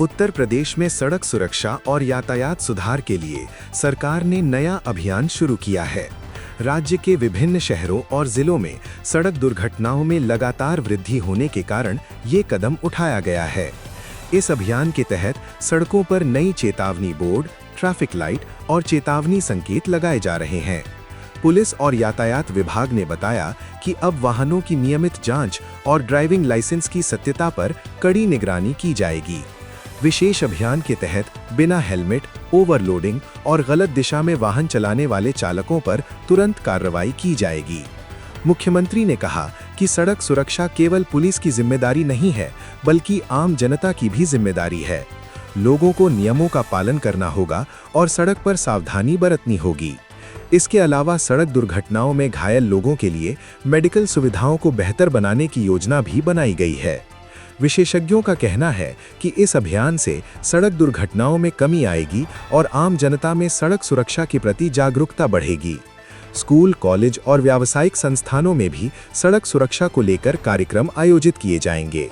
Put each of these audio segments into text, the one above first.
उत्तर प्रदेश में सड़क सुरक्षा और यातायात सुधार के लिए सरकार ने नया अभियान शुरू किया है। राज्य के विभिन्न शहरों और जिलों में सड़क दुर्घटनाओं में लगातार वृद्धि होने के कारण ये कदम उठाया गया है। इस अभियान के तहत सड़कों पर नई चेतावनी बोर्ड, ट्रैफिक लाइट और चेतावनी संकेत लगाए जा रहे हैं। पुलिस और यातायात विभाग ने बताया कि अब वाहनों की नियमित जांच और ड्राइविंग लाइसेंस की सत्यता पर कड़ी निगरानी की जाएगी। विशेष अभियान के तहत बिना हेलमेट, ओवरलोडिंग और गलत दिशा में वाहन चलाने वाले चालकों पर तुरंत कार्रवाई की जाएगी। मुख्यमंत्री ने कहा कि सड़क सुरक्षा केवल पुलिस की जिम्मेदारी नहीं है, बल्कि आम जनता की भी जिम्मेदारी है। लोगों को नियमों का पालन करना होगा और सड़क पर सावधानी बरतनी होगी। इसके अलावा सड़क दुर्घटनाओं में घायल लोगों के लिए मेडिकल सुविधाओं को बेहतर बनाने की योजना भी बनाई गई है। विशेषज्ञों का कहना है कि इस अभियान से सड़क दुर्घटनाओं में कमी आएगी और आम जनता में सड़क सुरक्षा के प्रति जागरूकता बढ़ेगी। स्कूल, कॉलेज और व्यावसायिक संस्थानों में भी सड़क सुरक्षा को लेकर कार्यक्रम आयोजित किए जाएंगे।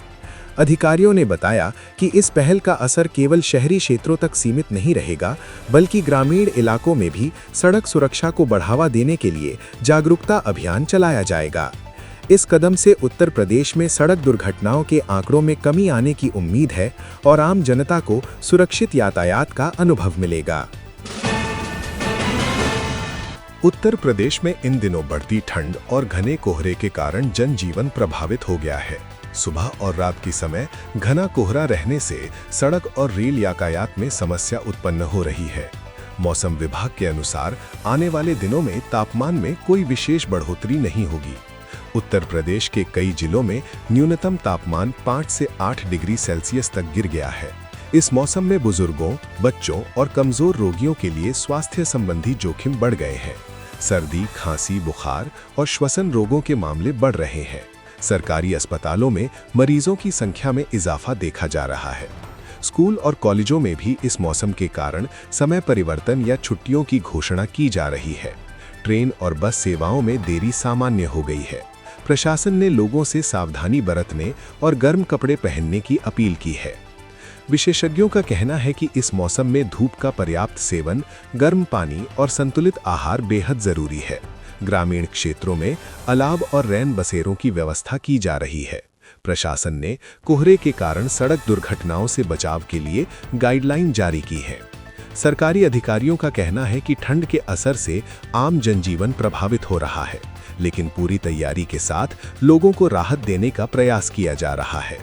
अधिकारियों ने बताया कि इस पहल का असर केवल शहरी क्षेत्रों तक सीमित नहीं रहेगा, बल्कि ग्रामीण इलाकों में भी सड़क सुरक्षा को बढ़ावा देने के लिए जागरूकता अभियान चलाया जाएगा। इस कदम से उत्तर प्रदेश में सड़क दुर्घटनाओं के आंकड़ों में कमी आने की उम्मीद है और आम जनता को सुरक्षित यातायात का अनुभव मिलेगा। उत्तर प्रदेश में इन दिनों बढ़ती ठंड और घने कोहरे के कारण जनजीवन प्रभावित हो गया है। सुबह और रात के समय घना कोहरा रहने से सड़क और रेल यातायात में समस्या उत्पन्न हो रही है। मौसम विभाग के अनुसार आने वाले दिनों में तापमान में कोई विशेष बढ़ोतरी नहीं होगी। उत्तर प्रदेश के कई जिलों में न्यूनतम तापमान 5 से 8 डिग्री सेल्सियस तक गिर गया है। इस मौसम में बुजुर्गों, बच्चों और कमजोर रोगियों के लिए स्वास्थ्य संबंधी जोखिम बढ़ गए हैं। सर्दी, खांसी, बुखार और श्वसन रोगों के मामले बढ़ रहे हैं। सरकारी अस्पतालों में मरीजों की संख्या में इजाफा देखा जा रहा है। स्कूल और कॉलेजों में भी इस मौसम के कारण समय परिवर्तन या छुट्टियों की घोषणा की जा रही है। ट्रेन और बस सेवाओं में देरी सामान्य हो गई है। प्रशासन ने लोगों से सावधानी बरतने और गर्म कपड़े पहनने की अपील की है। विशेषज्ञों का कहना है कि इस मौसम में धूप का पर्याप्त सेवन, गर्म पानी और संतुलित आहार बेहद जरूरी है। ग्रामीण क्षेत्रों में अलाव और रैन बसेरों की व्यवस्था की जा रही है। प्रशासन ने कोहरे के कारण सड़क दुर्घटनाओं से बचाव के लिए गाइडलाइन जारी की है। सरकारी अधिकारियों का कहना है कि ठंड के असर से आम जनजीवन प्रभावित हो रहा है, लेकिन पूरी तैयारी के साथ लोगों को राहत देने का प्रयास किया जा रहा है।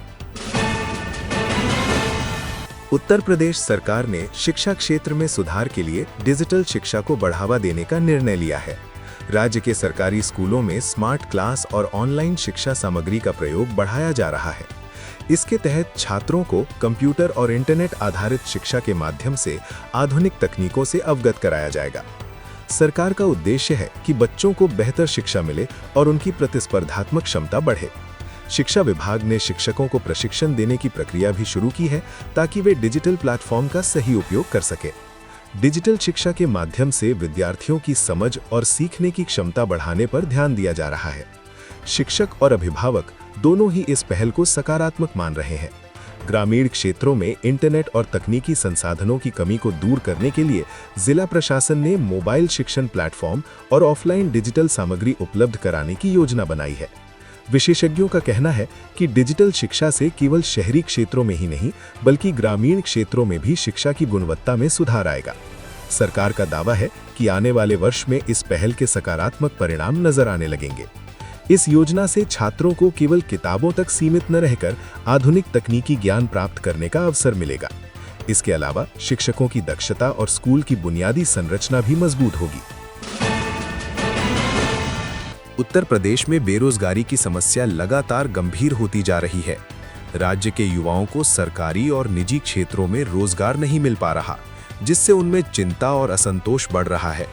उत्तर प्रदेश सरकार ने शिक्षा क्षेत्र में सुधार के लिए डिजिटल शिक्षा को बढ़ावा देने का निर्णय लिया है। राज्य के सरकारी स्कूलों में स्मार्ट क्लास और ऑनलाइन शिक्षा सामग्री का प्रयोग बढ़ाया जा रहा है। इसके तहत छात्रों को कंप्यूटर और इंटरनेट आधारित शिक्षा के माध्यम से आधुनिक तकनीकों से अवगत कराया जाएगा। सरकार का उद्देश्य है कि बच्चों को बेहतर शिक्षा मिले और उनकी प्रतिस्पर्धात्मक क्षमता बढ़े। शिक्षा विभाग ने शिक्षकों को प्रशिक्षण देने की प्रक्रिया भी शुरू की है, ताकि वे डिजिटल प्लेटफॉर्म का सही उपयोग कर सके। डिजिटल शिक्षा के माध्यम से विद्यार्थियों की समझ और सीखने की क्षमता बढ़ाने पर ध्यान दिया जा रहा है। शिक्षक और अभिभावक दोनों ही इस पहल को सकारात्मक मान रहे हैं। ग्रामीण क्षेत्रों में इंटरनेट और तकनीकी संसाधनों की कमी को दूर करने के लिए जिला प्रशासन ने मोबाइल शिक्षण प्लेटफॉर्म और ऑफलाइन डिजिटल सामग्री उपलब्ध कराने की योजना बनाई है। विशेषज्ञों का कहना है कि डिजिटल शिक्षा से केवल शहरी क्षेत्रों में ही नहीं, बल्कि ग्रामीण क्षेत्रों में भी शिक्षा की गुणवत्ता में सुधार आएगा। सरकार का दावा है कि आने वाले वर्ष में इस पहल के सकारात्मक परिणाम नजर आने लगेंगे। इस योजना से छात्रों को केवल किताबों तक सीमित न रहकर आधुनिक तकनीकी ज्ञान प्राप्त करने का अवसर मिलेगा। इसके अलावा शिक्षकों की दक्षता और स्कूल की बुनियादी संरचना भी मजबूत होगी। उत्तर प्रदेश में बेरोजगारी की समस्या लगातार गंभीर होती जा रही है। राज्य के युवाओं को सरकारी और निजी क्षेत्रों में रोजगार नहीं मिल पा रहा, जिससे उनमें चिंता और असंतोष बढ़ रहा है।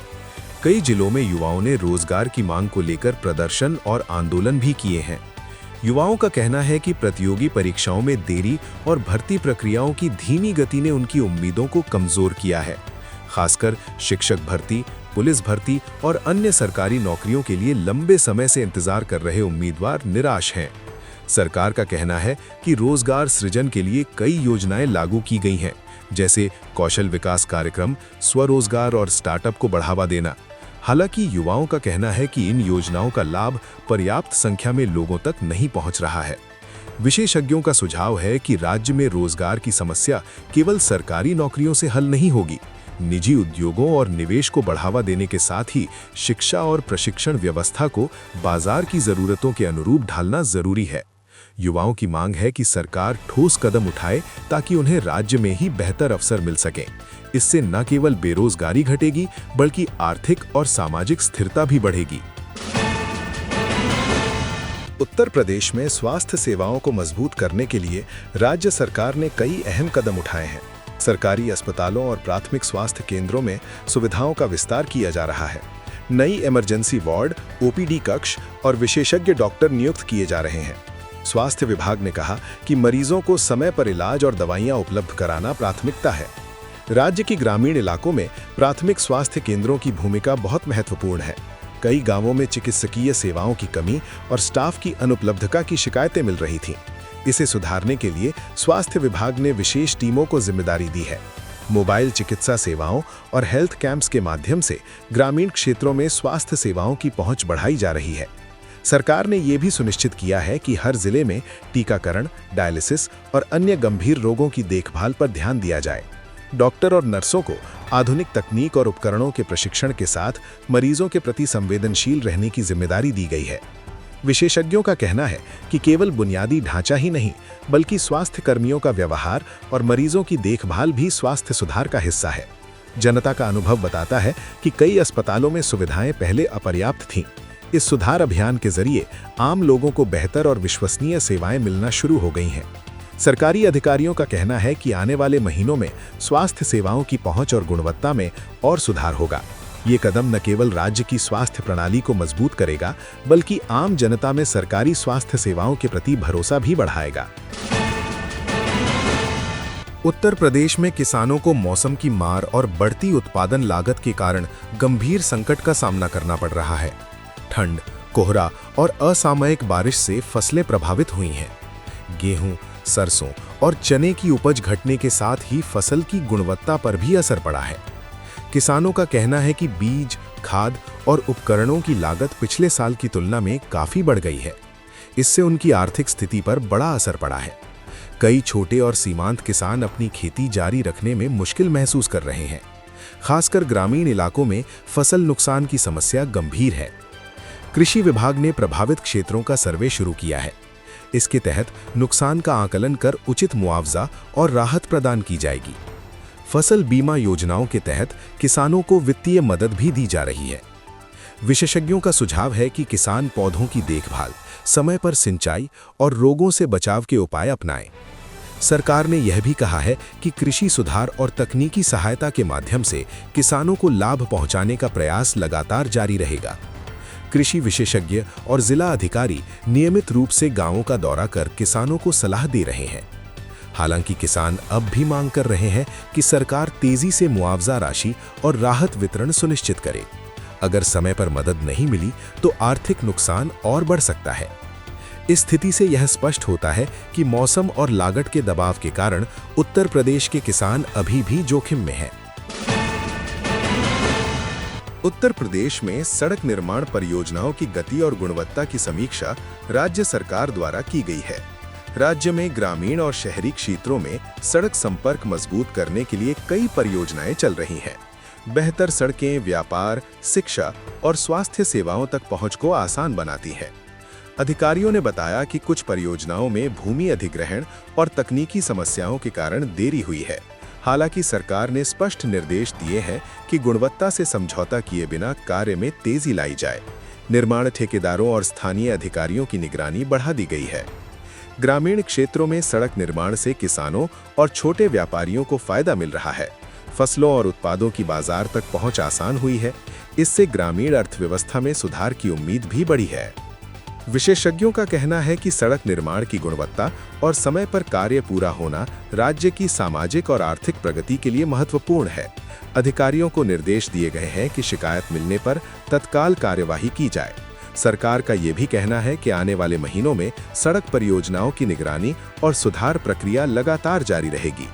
कई जिलों में युवाओं ने रोजगार की मांग को लेकर प्रदर्शन और आंदोलन भी किए हैं। युवाओं का कहना है कि प्रतियोगी परीक्षाओं में देरी और भर्ती प्रक्रियाओं की धीमी गति ने उनकी उम्मीदों को कमजोर किया है। खासकर शिक्षक भर्ती, पुलिस भर्ती और अन्य सरकारी नौकरियों के लिए लंबे समय से इंतजार कर रहे उम्मीदवार निराश हैं। सरकार का कहना है कि रोजगार सृजन के लिए कई योजनाएं लागू की गई हैं, जैसे कौशल विकास कार्यक्रम, स्वरोजगार और स्टार्टअप को बढ़ावा देना। हालांकि युवाओं का कहना है कि इन योजनाओं का लाभ पर्याप्त संख्या में लोगों तक नहीं पहुंच रहा है। विशेषज्ञों का सुझाव है कि राज्य में रोजगार की समस्या केवल सरकारी नौकरियों से हल नहीं होगी। निजी उद्योगों और निवेश को बढ़ावा देने के साथ ही शिक्षा और प्रशिक्षण व्यवस्था को बाजार की जरूरतों के अनुरूप ढालना जरूरी है। युवाओं की मांग है कि सरकार ठोस कदम उठाए ताकि उन्हें राज्य में ही बेहतर अवसर मिल सके। इससे न केवल बेरोजगारी घटेगी बल्कि आर्थिक और सामाजिक स्थिरता भी बढ़ेगी। उत्तर प्रदेश में स्वास्थ्य सेवाओं को मजबूत करने के लिए राज्य सरकार ने कई अहम कदम उठाए हैं। सरकारी अस्पतालों और प्राथमिक स्वास्थ्य केंद्रों में सुविधाओं का विस्तार किया जा रहा है। नई इमरजेंसी वार्ड, ओपीडी कक्ष और विशेषज्ञ डॉक्टर नियुक्त किए जा रहे हैं। स्वास्थ्य विभाग ने कहा कि मरीजों को समय पर इलाज और दवाइयां उपलब्ध कराना प्राथमिकता है। राज्य के ग्रामीण इलाकों में प्राथमिक स्वास्थ्य केंद्रों की भूमिका बहुत महत्वपूर्ण है। कई गांवों में चिकित्सकीय सेवाओं की कमी और स्टाफ की अनुपलब्धता की शिकायतें मिल रही थीं। इसे सुधारने के लिए स्वास्थ्य विभाग ने विशेष टीमों को जिम्मेदारी दी है। मोबाइल चिकित्सा सेवाओं और हेल्थ कैंप्स के माध्यम से ग्रामीण क्षेत्रों में स्वास्थ्य सेवाओं की पहुंच बढ़ाई जा रही है। सरकार ने ये भी सुनिश्चित किया है कि हर जिले में टीकाकरण, डायलिसिस और अन्य गंभीर रोगों की देखभाल पर ध्यान दिया जाए। डॉक्टर और नर्सों को आधुनिक तकनीक और उपकरणों के प्रशिक्षण के साथ मरीजों के प्रति संवेदनशील रहने की जिम्मेदारी दी गई है। विशेषज्ञों का कहना है कि केवल बुनियादी ढांचा ही नहीं, बल्कि स्वास्थ्य कर्मियों का व्यवहार और मरीजों की देखभाल भी स्वास्थ्य सुधार का हिस्सा है। जनता का अनुभव बताता है कि कई अस्पतालों में सुविधाएं पहले अपर्याप्त थीं। इस सुधार अभियान के जरिए आम लोगों को बेहतर और विश्वसनीय सेवाएं मिलना शुरू हो गई हैं। सरकारी अधिकारियों का कहना है कि आने वाले महीनों में स्वास्थ्य सेवाओं की पहुंच और गुणवत्ता में और सुधार होगा। ये कदम न केवल राज्य की स्वास्थ्य प्रणाली को मजबूत करेगा, बल्कि आम जनता में सरकारी स्वास्थ्य सेवाओं के प्रति भरोसा भी बढ़ाएगा। उत्तर प्रदेश में किसानों को मौसम की मार और बढ़ती उत्पादन लागत के कारण गंभीर संकट का सामना करना पड़ रहा है। ठंड, कोहरा और असामयिक बारिश से फसलें प्रभावित हुई हैं। गेहूं, सरसों और चने की उपज घटने के साथ ही फसल की गुणवत्ता पर भी असर पड़ा है। किसानों का कहना है कि बीज, खाद और उपकरणों की लागत पिछले साल की तुलना में काफी बढ़ गई है। इससे उनकी आर्थिक स्थिति पर बड़ा असर पड़ा है। कई छोटे और सीमांत किसान अपनी खेती जारी रखने में मुश्किल महसूस कर रहे हैं। खासकर ग्रामीण इलाकों में फसल नुकसान की समस्या गंभीर है। कृषि विभाग ने प्रभावित क्षेत्रों का सर्वे शुरू किया है। इसके तहत नुकसान का आकलन कर उचित मुआवजा और राहत प्रदान की जाएगी। फसल बीमा योजनाओं के तहत किसानों को वित्तीय मदद भी दी जा रही है। विशेषज्ञों का सुझाव है कि किसान पौधों की देखभाल, समय पर सिंचाई और रोगों से बचाव के उपाय अपनाएं। सरकार ने यह भी कहा है कि कृषि सुधार और तकनीकी सहायता के माध्यम से किसानों को लाभ पहुंचाने का प्रयास लगातार जारी रहेगा। कृषि विशेषज्ञ और जिला अधिकारी नियमित रूप से गांवों का दौरा कर किसानों को सलाह दे रहे हैं। हालांकि किसान अब भी मांग कर रहे हैं कि सरकार तेजी से मुआवजा राशि और राहत वितरण सुनिश्चित करे। अगर समय पर मदद नहीं मिली तो आर्थिक नुकसान और बढ़ सकता है। इस स्थिति से यह स्पष्ट होता है कि मौसम और लागत के दबाव के कारण उत्तर प्रदेश के किसान अभी भी जोखिम में हैं। उत्तर प्रदेश में सड़क निर्माण परियोजनाओं की गति और गुणवत्ता की समीक्षा राज्य सरकार द्वारा की गई है। राज्य में ग्रामीण और शहरी क्षेत्रों में सड़क संपर्क मजबूत करने के लिए कई परियोजनाएं चल रही हैं। बेहतर सड़कें व्यापार, शिक्षा और स्वास्थ्य सेवाओं तक पहुंच को आसान बनाती हैं। अधिकारियों ने बताया कि कुछ परियोजनाओं में भूमि अधिग्रहण और तकनीकी समस्याओं के कारण देरी हुई है। हालांकि सरकार ने स्पष्ट निर्देश दिए हैं कि गुणवत्ता से समझौता किए बिना कार्य में तेजी लाई जाए। निर्माण ठेकेदारों और स्थानीय अधिकारियों की निगरानी बढ़ा दी गई है। ग्रामीण क्षेत्रों में सड़क निर्माण से किसानों और छोटे व्यापारियों को फायदा मिल रहा है। फसलों और उत्पादों की बाजार तक पहुंच आसान हुई है। इससे ग्रामीण अर्थव्यवस्था में सुधार की उम्मीद भी बढ़ी है। विशेषज्ञों का कहना है कि सड़क निर्माण की गुणवत्ता और समय पर कार्य पूरा होना राज्य की सामाजिक और आर्थिक प्रगति के लिए महत्वपूर्ण है। अधिकारियों को निर्देश दिए गए हैं कि शिकायत मिलने पर तत्काल कार्यवाही की जाए। सरकार का ये भी कहना है कि आने वाले महीनों में सड़क परियोजनाओं की निगरानी और सुधार प्रक्रिया लगातार जारी रहेगी।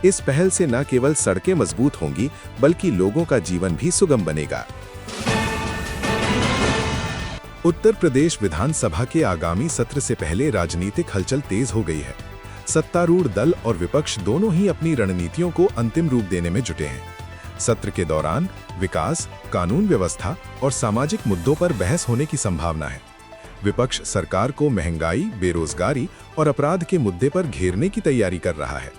इस पहल से न केवल सड़कें मजबूत होंगी, बल्कि लोगों का जीवन भी सुगम बनेगा। उत्तर प्रदेश विधानसभा के आगामी सत्र से पहले राजनीतिक हलचल तेज हो गई है। सत्तारूढ़ दल और विपक्ष दोनों ही अपनी रणनीतियों को अंतिम रूप देने में जुटे हैं। सत्र के दौरान विकास, कानून व्यवस्था और सामाजिक मुद्दों पर बहस होने की संभावना है। विपक्ष सरकार को महंगाई, बेरोजगारी और अपराध के मुद्दे पर घेरने की तैयारी कर रहा है।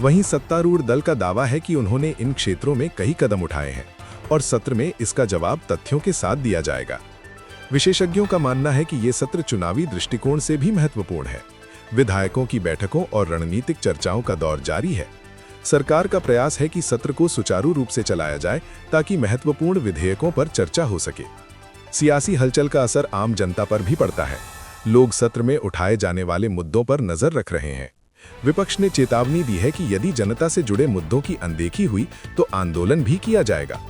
वहीं सत्तारूढ़ दल का दावा है कि उन्होंने इन क्षेत्रों में कई कदम उठाए हैं और सत्र में इसका जवाब तथ्यों के साथ दिया जाएगा। विशेषज्ञों का मानना है कि ये सत्र चुनावी दृष्टिकोण से भी महत्वपूर्ण है। विधायकों की बैठकों और रणनीतिक चर्चाओं का दौर जारी है। सरकार का प्रयास है कि सत्र को सुचारू रूप से चलाया जाए ताकि महत्वपूर्ण विधेयकों पर चर्चा हो सके। सियासी हलचल का असर आम जनता पर भी पड़ता है। लोग सत्र में उठाए जाने वाले मुद्दों पर नजर रख रहे हैं। विपक्ष ने चेतावनी दी है कि यदि जनता से जुड़े मुद्दों की अनदेखी हुई तो आंदोलन भी किया जाएगा।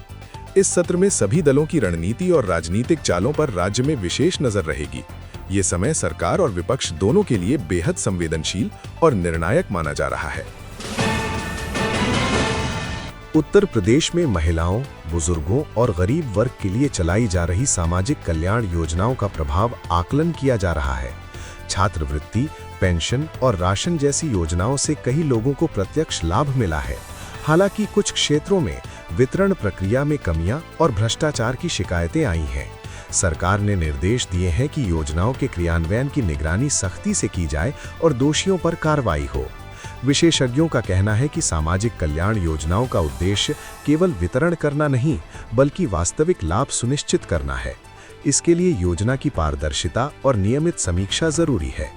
इस सत्र में सभी दलों की रणनीति और राजनीतिक चालों पर राज्य में विशेष नजर रहेगी। ये समय सरकार और विपक्ष दोनों के लिए बेहद संवेदनशील और निर्णायक माना जा रहा है। उत्तर प्रदेश में महिलाओं, बुजुर्गों और गरीब वर्ग के लिए चलाई जा रही सामाजिक कल्याण योजनाओं का प्रभाव आकलन किया जा रहा है। छात्रवृत्ति, पेंशन और राशन जैसी योजनाओं से कई लोगों को प्रत्यक्ष लाभ मिला है। हालांकि कुछ क्षेत्रों में वितरण प्रक्रिया में कमियां और भ्रष्टाचार की शिकायतें आई हैं। सरकार ने निर्देश दिए हैं कि योजनाओं के क्रियान्वयन की निगरानी सख्ती से की जाए और दोषियों पर कार्रवाई हो। विशेषज्ञों का कहना है कि सामाजिक कल्याण योजनाओं का उद्देश्य केवल वितरण करना नहीं, बल्कि वास्तविक लाभ सुनिश्चित करना है। इसके लिए योजना की पारदर्शिता और नियमित समीक्षा जरूरी है।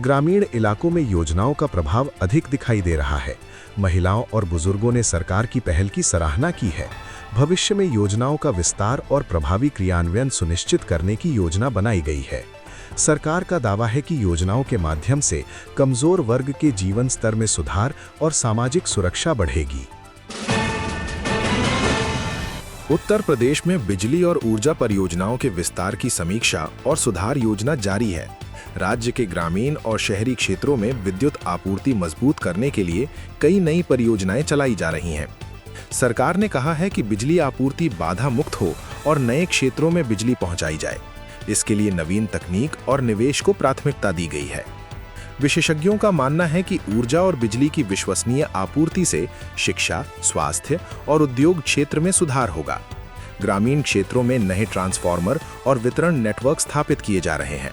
ग्रामीण इलाकों में योजनाओं का प्रभाव अधिक दिखाई दे रहा है। महिलाओं और बुजुर्गों ने सरकार की पहल की सराहना की है। भविष्य में योजनाओं का विस्तार और प्रभावी क्रियान्वयन सुनिश्चित करने की योजना बनाई गई है। सरकार का दावा है कि योजनाओं के माध्यम से कमजोर वर्ग के जीवन स्तर में सुधार और सामाजिक सुरक्षा बढ़ेगी। उत्तर प्रदेश में बिजली और ऊर्जा परियोजनाओं के विस्तार की समीक्षा और सुधार योजना जारी है। राज्य के ग्रामीण और शहरी क्षेत्रों में विद्युत आपूर्ति मजबूत करने के लिए कई नई परियोजनाएं चलाई जा रही हैं। सरकार ने कहा है कि बिजली आपूर्ति बाधा मुक्त हो और नए क्षेत्रों में बिजली पहुंचाई जाए। इसके लिए नवीन तकनीक और निवेश को प्राथमिकता दी गई है। विशेषज्ञों का मानना है कि ऊर्जा और बिजली की विश्वसनीय आपूर्ति से शिक्षा, स्वास्थ्य और उद्योग क्षेत्र में सुधार होगा। ग्रामीण क्षेत्रों में नए ट्रांसफार्मर और वितरण नेटवर्क स्थापित किए जा रहे हैं।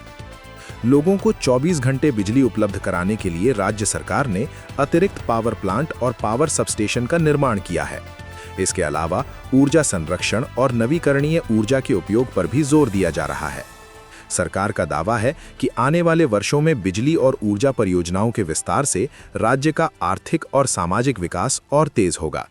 लोगों को 24 घंटे बिजली उपलब्ध कराने के लिए राज्य सरकार ने अतिरिक्त पावर प्लांट और पावर सबस्टेशन का निर्माण किया है। इसके अलावा ऊर्जा संरक्षण और नवीकरणीय ऊर्जा के उपयोग पर भी जोर दिया जा रहा है। सरकार का दावा है कि आने वाले वर्षों में बिजली और ऊर्जा परियोजनाओं के विस्तार से राज्य का आर्थिक और सामाजिक विकास और तेज होगा।